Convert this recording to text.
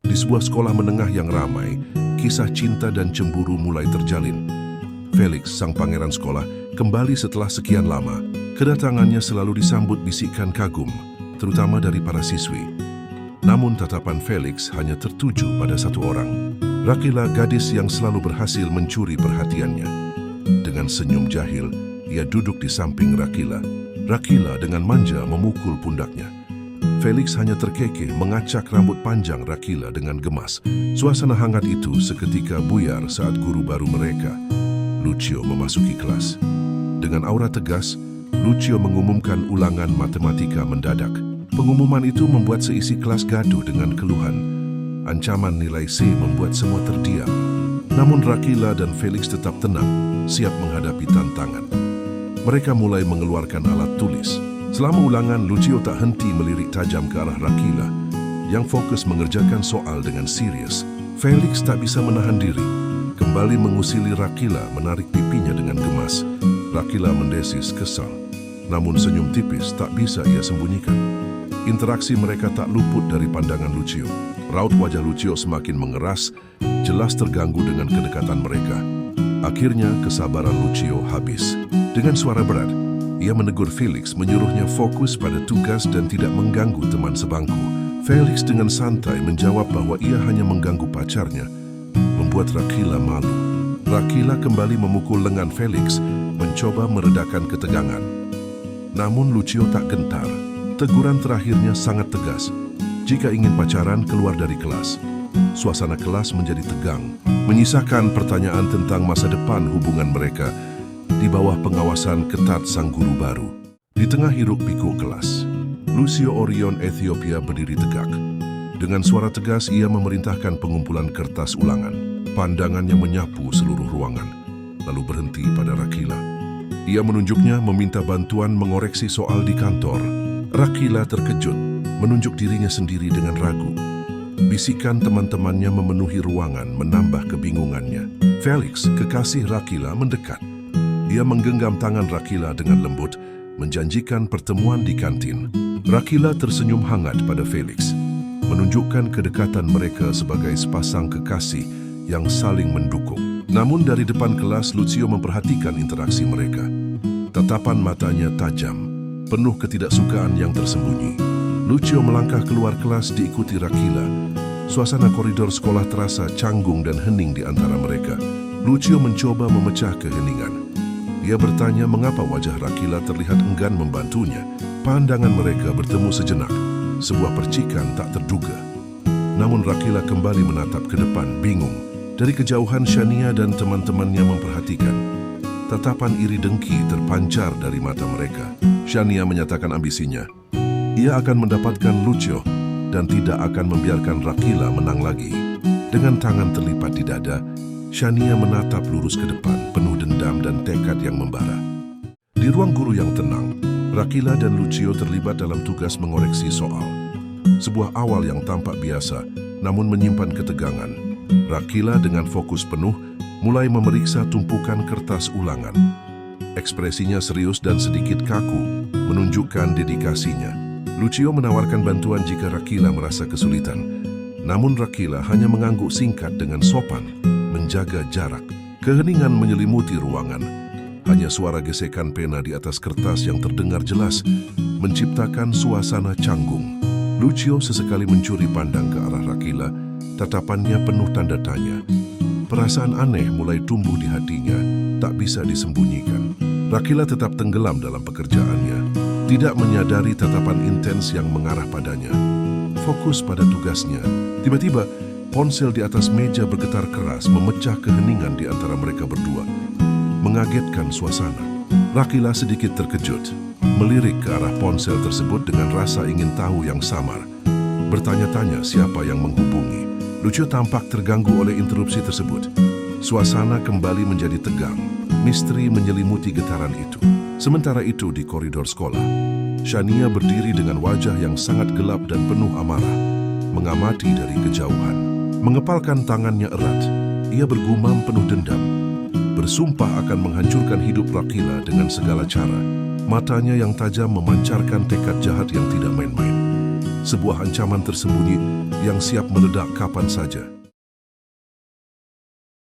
Di sebuah sekolah menengah yang ramai, kisah cinta dan cemburu mulai terjalin. Felix, sang pangeran sekolah, kembali setelah sekian lama. Kedatangannya selalu disambut bisikan kagum, terutama dari para siswi. Namun tatapan Felix hanya tertuju pada satu orang. Rakila, gadis yang selalu berhasil mencuri perhatiannya. Dengan senyum jahil, ia duduk di samping Rakila. Rakila dengan manja memukul pundaknya. Felix hanya terkekeh mengacak rambut panjang Rakila dengan gemas. Suasana hangat itu seketika buyar saat guru baru mereka, Lucio, memasuki kelas. Dengan aura tegas, Lucio mengumumkan ulangan matematika mendadak. Pengumuman itu membuat seisi kelas gaduh dengan keluhan. Ancaman nilai C membuat semua terdiam. Namun Rakila dan Felix tetap tenang, siap menghadapi tantangan. Mereka mulai mengeluarkan alat tulis. Selama ulangan, Lucio tak henti melirik tajam ke arah Rakila, yang fokus mengerjakan soal dengan serius. Felix tak bisa menahan diri, kembali mengusili Rakila, menarik pipinya dengan gemas. Rakila mendesis kesal, namun senyum tipis tak bisa ia sembunyikan. Interaksi mereka tak luput dari pandangan Lucio. Raut wajah Lucio semakin mengeras, jelas terganggu dengan kedekatan mereka. Akhirnya kesabaran Lucio habis. Dengan suara berat, ia menegur Felix, menyuruhnya fokus pada tugas dan tidak mengganggu teman sebangku. Felix dengan santai menjawab bahwa ia hanya mengganggu pacarnya, membuat Rakila malu. Rakila kembali memukul lengan Felix, mencoba meredakan ketegangan. Namun Lucio tak gentar. Teguran terakhirnya sangat tegas. Jika ingin pacaran, keluar dari kelas. Suasana kelas menjadi tegang, menyisakan pertanyaan tentang masa depan hubungan mereka di bawah pengawasan ketat sang guru baru. Di tengah hiruk-pikuk kelas, Lucio Orion Ethiopia berdiri tegak. Dengan suara tegas, ia memerintahkan pengumpulan kertas ulangan. Pandangannya menyapu seluruh ruangan, lalu berhenti pada Rakila. Ia menunjuknya meminta bantuan mengoreksi soal di kantor. Rakila terkejut, menunjuk dirinya sendiri dengan ragu. Bisikan teman-temannya memenuhi ruangan, menambah kebingungannya. Felix, kekasih Rakila, mendekat. Ia menggenggam tangan Rakila dengan lembut, menjanjikan pertemuan di kantin. Rakila tersenyum hangat pada Felix, menunjukkan kedekatan mereka sebagai sepasang kekasih yang saling mendukung. Namun dari depan kelas, Lucio memperhatikan interaksi mereka. Tatapan matanya tajam, penuh ketidaksukaan yang tersembunyi. Lucio melangkah keluar kelas diikuti Rakila. Suasana koridor sekolah terasa canggung dan hening di antara mereka. Lucio mencoba memecah keheningan. Ia bertanya mengapa wajah Rakila terlihat enggan membantunya. Pandangan mereka bertemu sejenak, sebuah percikan tak terduga. Namun Rakila kembali menatap ke depan, bingung. Dari kejauhan, Shania dan teman-temannya memperhatikan. Tatapan iri dengki terpancar dari mata mereka. Shania menyatakan ambisinya. Ia akan mendapatkan Lucio dan tidak akan membiarkan Rakila menang lagi. Dengan tangan terlipat di dada, Shania menatap lurus ke depan, penuh dendam dan tekad yang membara. Di ruang guru yang tenang, Rakila dan Lucio terlibat dalam tugas mengoreksi soal. Sebuah awal yang tampak biasa, namun menyimpan ketegangan. Rakila dengan fokus penuh mulai memeriksa tumpukan kertas ulangan. Ekspresinya serius dan sedikit kaku, menunjukkan dedikasinya. Lucio menawarkan bantuan jika Rakila merasa kesulitan. Namun Rakila hanya mengangguk singkat dengan sopan, menjaga jarak. Keheningan menyelimuti ruangan. Hanya suara gesekan pena di atas kertas yang terdengar jelas, menciptakan suasana canggung. Lucio sesekali mencuri pandang ke arah Rakila, tatapannya penuh tanda tanya. Perasaan aneh mulai tumbuh di hatinya, tak bisa disembunyikan. Rakila tetap tenggelam dalam pekerjaannya, tidak menyadari tatapan intens yang mengarah padanya. Fokus pada tugasnya. Tiba-tiba, ponsel di atas meja bergetar keras, memecah keheningan di antara mereka berdua. Mengagetkan suasana. Rakila sedikit terkejut, melirik ke arah ponsel tersebut dengan rasa ingin tahu yang samar. Bertanya-tanya siapa yang menghubungi. Lucio tampak terganggu oleh interupsi tersebut. Suasana kembali menjadi tegang. Misteri menyelimuti getaran itu. Sementara itu di koridor sekolah, Shania berdiri dengan wajah yang sangat gelap dan penuh amarah, mengamati dari kejauhan. Mengepalkan tangannya erat, ia bergumam penuh dendam. Bersumpah akan menghancurkan hidup Rakila dengan segala cara. Matanya yang tajam memancarkan tekad jahat yang tidak main-main. sebuah ancaman tersembunyi yang siap meledak kapan saja.